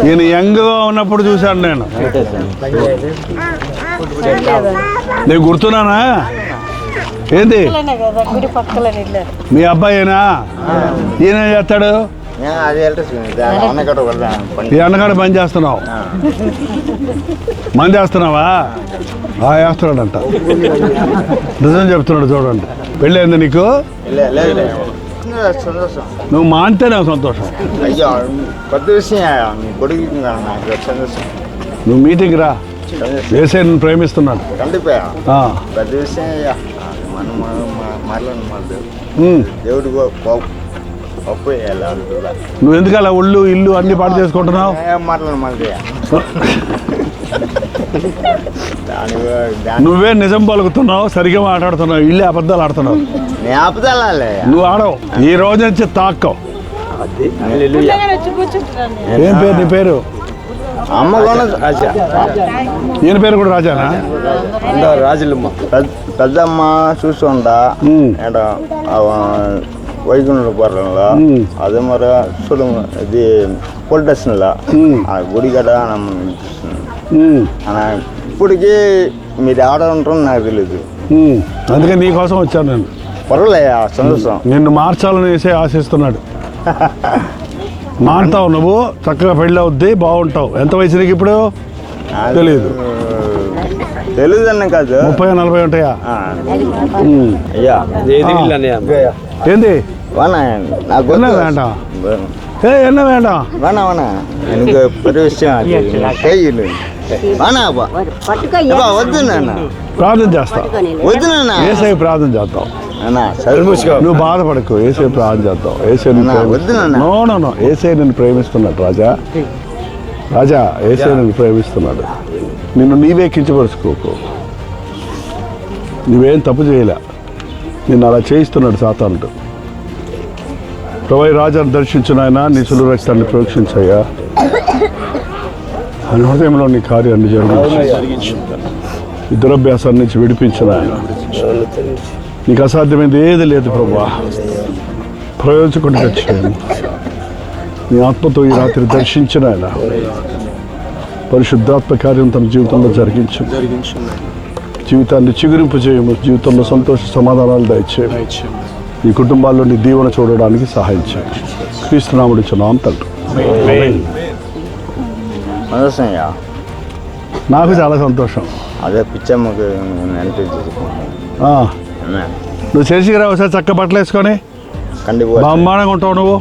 ఈయన యంగ్గా ఉన్నప్పుడు చూశాను నేను. నేను గుర్తున్నానా? ఏంది మీ అబ్బాయినా? ఈయన చేస్తాడు? ఈ అన్నగాడు పని చేస్తున్నావు? మంది వేస్తున్నావా? వేస్తున్నాడంట. నిజం చెప్తున్నాడు చూడండి. పెళ్ళి అయింది నీకు? నువ్వు మాంటేనే సంతోషం. నువ్వు మీటింగ్ రా. వేసే నువ్వు ప్రేమిస్తున్నాడు. నువ్వు ఎందుకు అలా ఒళ్ళు ఇల్లు అన్ని పాటు చేసుకుంటున్నావు? నువ్వే నిజం పలుకుతున్నావు, సరిగ్గా మాట్లాడుతున్నావు, ఇల్లు అబద్ధాలు ఆడుతున్నావు. నువ్వు ఆడవు. ఈ రోజు నుంచి తాక్కవు. ఏం పేరు నీ పేరు? ఈయన పేరు కూడా రాజానా? రాజులమ్మ పెద్దమ్మ చూస్తుంటా వైకుంఠపురంలో. అదే మరి ఇది పోలీస్ స్టేషన్లో గుడి గడ ఇప్పటికీ మీరు ఆడ ఉంటారని నాకు తెలియదు. అందుకే నీ కోసం వచ్చాను నేను. పర్వాలేదు, సంతోషం. నిన్ను మార్చాలని వేసే ఆశిస్తున్నాడు. మారుతావు నువ్వు, చక్కగా పెళ్ళి అవుద్ది, బాగుంటావు. ఎంత వయసు నీకు ఇప్పుడు? తెలీదు. తెలీదన్న కాదు, 30-40 ఉంటాయా? ఏంది என்ன வேண்டாம்? என்ன வேண்டாம்? வேணாம் வேணாம், எனக்கு பெரிய விஷயம் கையில் వేణాపా వద్దు నాన్న. ప్రార్థన చేస్తా. వద్దు నాన్న. ఏసై ప్రార్థన చేస్తావు. నువ్వు బాధపడకు, ఏసై ప్రార్థన చేస్తావు. ఏసై నో ఏసై నిన్ను ప్రేమిస్తున్నాడు రాజా. రాజా, ఏసై నిన్ను ప్రేమిస్తున్నాడు. నిన్ను నీవే కించపరుచుకోకు. నువ్వేం తప్పు చేయలే, నిన్ను అలా చేయిస్తున్నాడు సాతానుడు. ప్రభు రాజాను దర్శించిన ఆయన నీ సులువు రక్తాన్ని ప్రోక్షించయ్యా. ఆయన హృదయంలో నీ కార్యాన్ని జరిగించు. ఈ దురభ్యాసాన్ని నుంచి విడిపించిన ఆయన. నీకు అసాధ్యమైనది ఏది లేదు ప్రభా. ప్రయోజకుడిగా వచ్చాను. నీ ఆత్మతో ఈ రాత్రి దర్శించిన ఆయన పరిశుద్ధాత్మ కార్యం తన జీవితంలో జరిగించు. జీవితాన్ని చిగురింపు చేయము. జీవితంలో సంతోష సమాధానాలు దయచేయము. ఈ కుటుంబాల్లో నీ దీవెన చూడడానికి సహాయం చేయండి. క్రీస్తునాముడి చున్నాం తండ్రి. నాకు చాలా సంతోషం. అదే పిచ్చమ్మకి నువ్వు చేసిరా ఒకసారి చక్క బట్టలు వేసుకొని బ్రహ్మాండంగా ఉంటావు నువ్వు.